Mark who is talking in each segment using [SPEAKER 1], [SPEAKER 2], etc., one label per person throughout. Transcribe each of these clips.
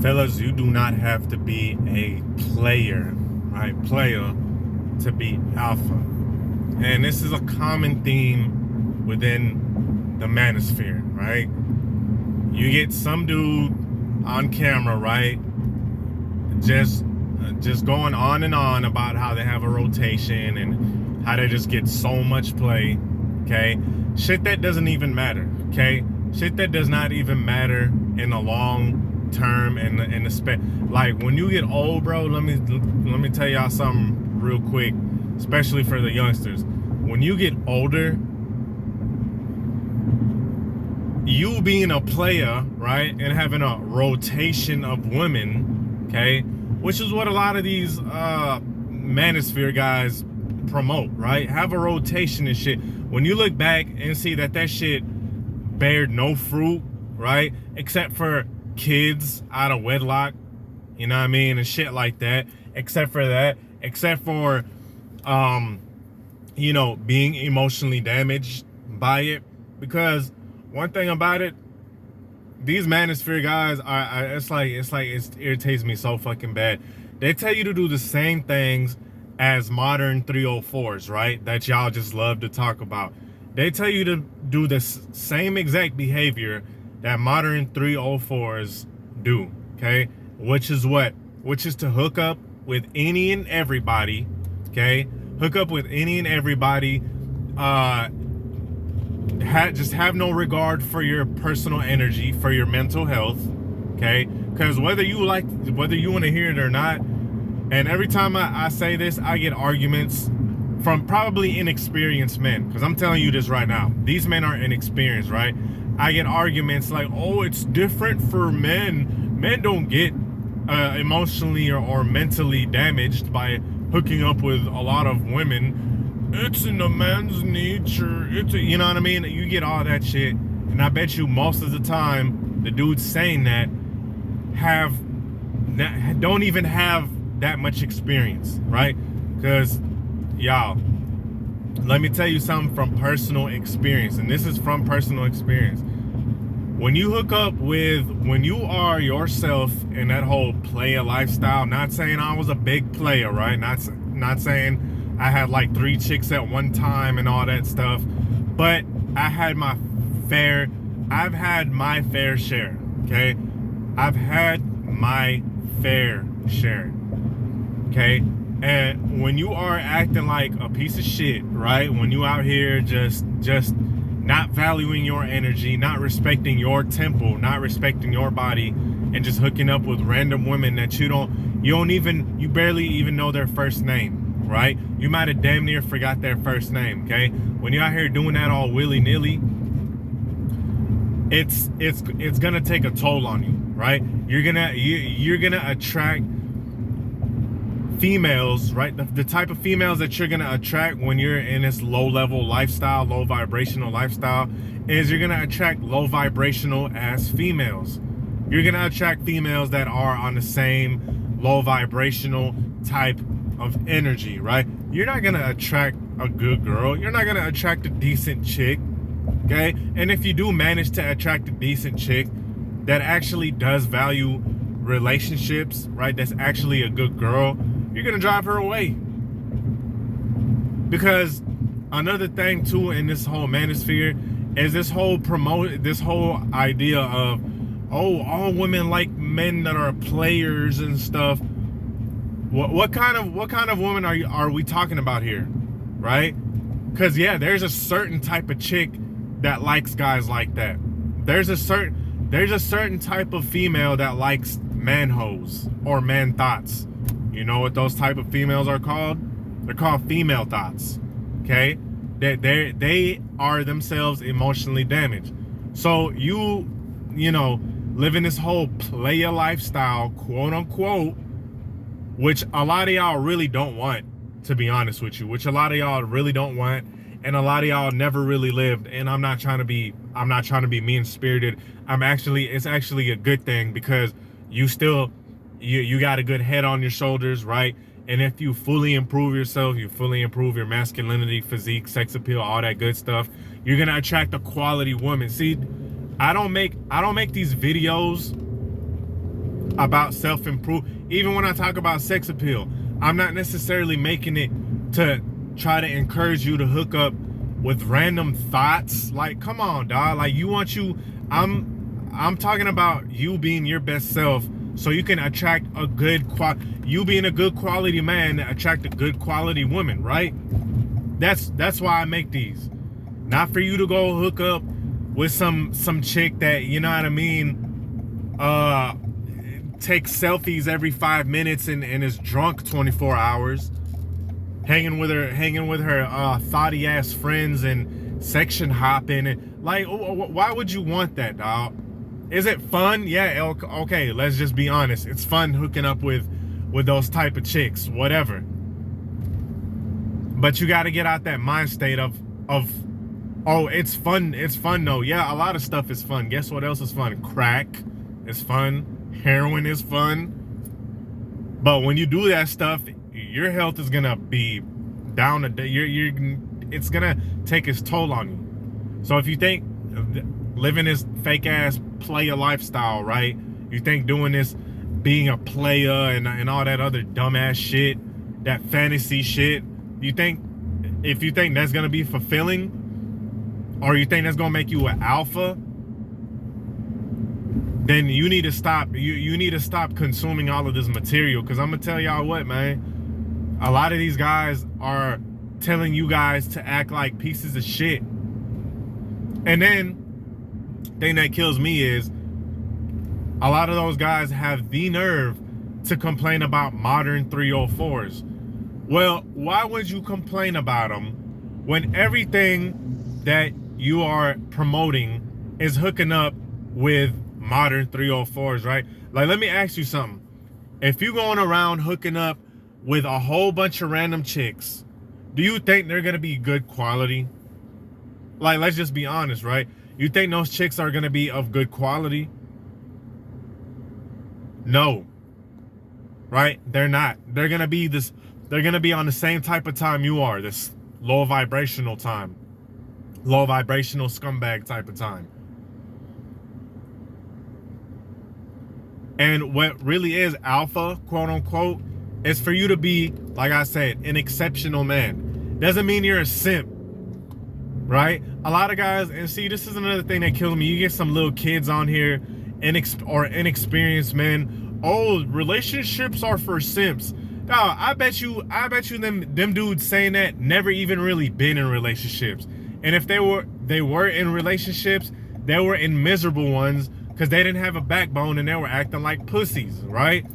[SPEAKER 1] Fellas, you do not have to be a player, right? Player to be alpha. And this is a common theme within the manosphere, right? You get some dude on camera, right? Just going on and on about how they have a rotation and how they just get so much play, okay? Shit that doesn't even matter, okay? Shit that does not even matter in the long term and in the like when you get old, bro. Let me tell y'all something real quick, especially for the youngsters. When you get older, you being a player, right, and having a rotation of women, okay, which is what a lot of these manosphere guys promote, right? Have a rotation and shit. When you look back and see that shit bared no fruit, right, except for kids out of wedlock, you know what I mean, and shit like that, except for you know, being emotionally damaged by it. Because one thing about it, these manosphere guys are it irritates me so fucking bad. They tell you to do the same things as modern 304s, right? That y'all just love to talk about. They tell you to do the same exact behavior that modern 304s do, okay? Which is what? Which is to hook up with any and everybody, okay? Hook up with any and everybody. Just have no regard for your personal energy, for your mental health, okay? Because whether you want to hear it or not, and every time I say this, I get arguments from probably inexperienced men, because I'm telling you this right now, these men are inexperienced, right? I get arguments like, oh, it's different for men. Men don't get emotionally or mentally damaged by hooking up with a lot of women. It's in the man's nature. You know what I mean? You get all that shit, and I bet you most of the time the dudes saying that don't even have that much experience, right? Because y'all, let me tell you something from personal experience, and this is from personal experience. When you are yourself in that whole player lifestyle, not saying I was a big player, right? Not saying I had like 3 chicks at one time and all that stuff, but I've had my fair share, okay? I've had my fair share, okay? And when you are acting like a piece of shit, right? When you out here just not valuing your energy, not respecting your temple, not respecting your body, and just hooking up with random women that you barely even know their first name, right? You might have damn near forgot their first name, okay? When you're out here doing that all willy-nilly, it's gonna take a toll on you, right? You're gonna attract females, right? The type of females that you're gonna attract when you're in this low vibrational lifestyle is you're gonna attract low vibrational ass females. You're gonna attract females that are on the same low vibrational type of energy, right? You're not gonna attract a good girl. You're not gonna attract a decent chick, okay? And if you do manage to attract a decent chick that actually does value relationships, right? That's actually a good girl, you're gonna drive her away. Because another thing too in this whole manosphere is this whole idea of, oh, all women like men that are players and stuff. What kind of woman are we talking about here, right? Because yeah, there's a certain type of chick that likes guys like that. There's a certain type of female that likes man hoes or man thoughts. You know what those type of females are called? They're called female thoughts, okay? They are themselves emotionally damaged. So you know, living this whole player lifestyle, quote unquote, which a lot of y'all really don't want, to be honest with you, which a lot of y'all really don't want, and a lot of y'all never really lived. And I'm not trying to be mean-spirited. It's actually a good thing, because you got a good head on your shoulders, right? And if you fully improve yourself, you fully improve your masculinity, physique, sex appeal, all that good stuff, you're gonna attract a quality woman. See, I don't make these videos about self-improvement. Even when I talk about sex appeal, I'm not necessarily making it to try to encourage you to hook up with random thoughts. Like, come on, dog. Like, I'm talking about you being your best self so you can attract a good you being a good quality man to attract a good quality woman, right? That's why I make these. Not for you to go hook up with some chick that, you know what I mean, takes selfies every 5 minutes and is drunk 24 hours, hanging with her thotty ass friends and section hopping, and like, why would you want that, dog? Is it fun? Yeah, okay, let's just be honest. It's fun hooking up with those type of chicks, whatever. But you got to get out that mind state of oh, it's fun though. Yeah, a lot of stuff is fun. Guess what else is fun? Crack is fun. Heroin is fun. But when you do that stuff, your health is gonna be down. It's gonna take its toll on you. So if you think living this fake ass player lifestyle, right? You think doing this, being a player and all that other dumbass shit, that fantasy shit, if you think that's gonna be fulfilling, or you think that's gonna make you an alpha, then you need to stop. You need to stop consuming all of this material. Because I'm gonna tell y'all what, man. A lot of these guys are telling you guys to act like pieces of shit. And then, thing that kills me is a lot of those guys have the nerve to complain about modern 304s. Well, why would you complain about them when everything that you are promoting is hooking up with modern 304s, right? Like, let me ask you something. If you're going around hooking up with a whole bunch of random chicks, do you think they're gonna be good quality? Like, let's just be honest, right? You think those chicks are gonna be of good quality? No. Right? They're not. They're gonna be on the same type of time you are, this low vibrational time. Low vibrational scumbag type of time. And what really is alpha, quote unquote, is for you to be, like I said, an exceptional man. Doesn't mean you're a simp, right? A lot of guys, and see, this is another thing that kills me. You get some little kids on here, or inexperienced men. Oh, relationships are for simps. No, I bet you them dudes saying that never even really been in relationships. And if they were in relationships, they were in miserable ones because they didn't have a backbone and they were acting like pussies, right?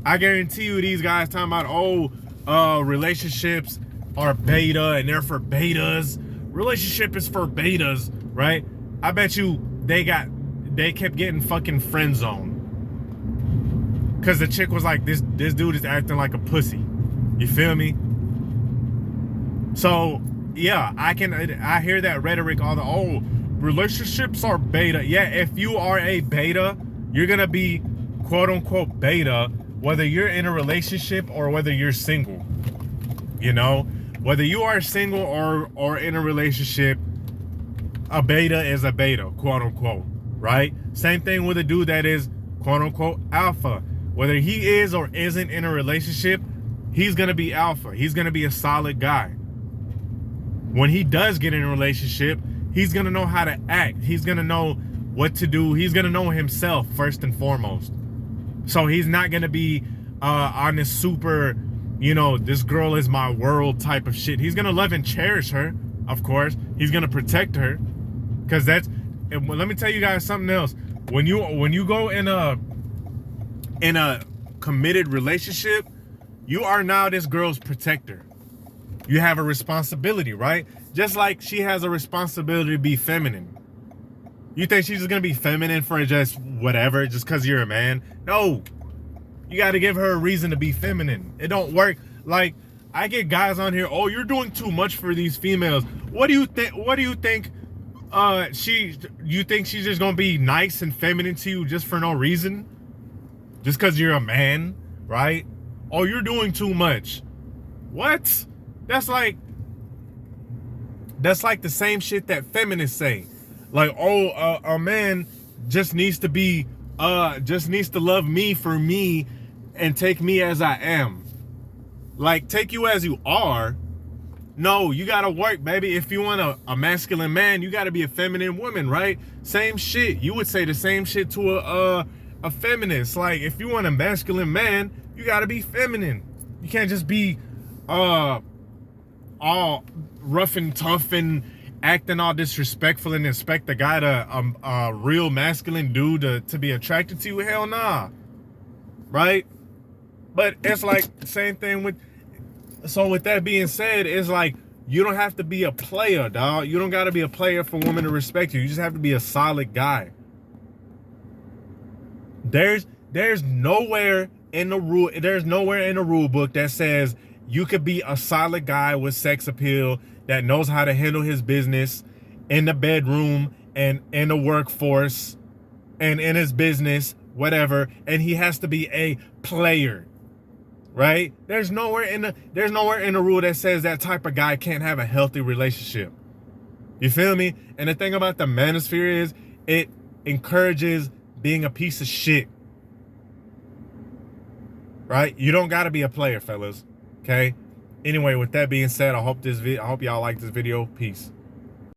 [SPEAKER 1] I guarantee you these guys talking about, relationships are beta and they're for betas. Relationship is for betas, right? I bet you they kept getting fucking friend zoned. Cause the chick was like, this dude is acting like a pussy. You feel me? So yeah, I hear that rhetoric relationships are beta. Yeah, if you are a beta, you're gonna be quote unquote beta, whether you're in a relationship or whether you're single. You know, whether you are single or in a relationship, a beta is a beta, quote unquote, right? Same thing with a dude that is quote unquote alpha. Whether he is or isn't in a relationship, he's gonna be alpha. He's gonna be a solid guy. When he does get in a relationship, he's gonna know how to act. He's gonna know what to do. He's gonna know himself first and foremost. So he's not gonna be on this super, this girl is my world type of shit. He's gonna love and cherish her, of course. He's gonna protect her, because let me tell you guys something else. When you go in a committed relationship, you are now this girl's protector. You have a responsibility, right? Just like she has a responsibility to be feminine. You think she's just gonna be feminine for just whatever, just because you're a man? No. You got to give her a reason to be feminine. It don't work. Like, I get guys on here, oh, you're doing too much for these females. What do you think? You think she's just gonna be nice and feminine to you just for no reason? Just because you're a man, right? Oh, you're doing too much. What? That's like the same shit that feminists say. Like, a man just needs to be just needs to love me for me and take me as I am. Like, take you as you are. No, you gotta work, baby. If you want a masculine man, you gotta be a feminine woman, right? Same shit. You would say the same shit to a feminist. Like, if you want a masculine man, you gotta be feminine. You can't just be all rough and tough and acting all disrespectful and expect the guy to a real masculine dude to be attracted to you. Hell nah, right? But it's like same thing with. So with that being said, it's like you don't have to be a player, dog. You don't got to be a player for women to respect you. You just have to be a solid guy. There's nowhere in the rule book that says you could be a solid guy with sex appeal that knows how to handle his business in the bedroom and in the workforce and in his business, whatever, and he has to be a player. Right? There's nowhere in the rule that says that type of guy can't have a healthy relationship. You feel me? And the thing about the manosphere is it encourages being a piece of shit. Right? You don't got to be a player, fellas. Okay? Anyway, with that being said, I hope y'all like this video. Peace.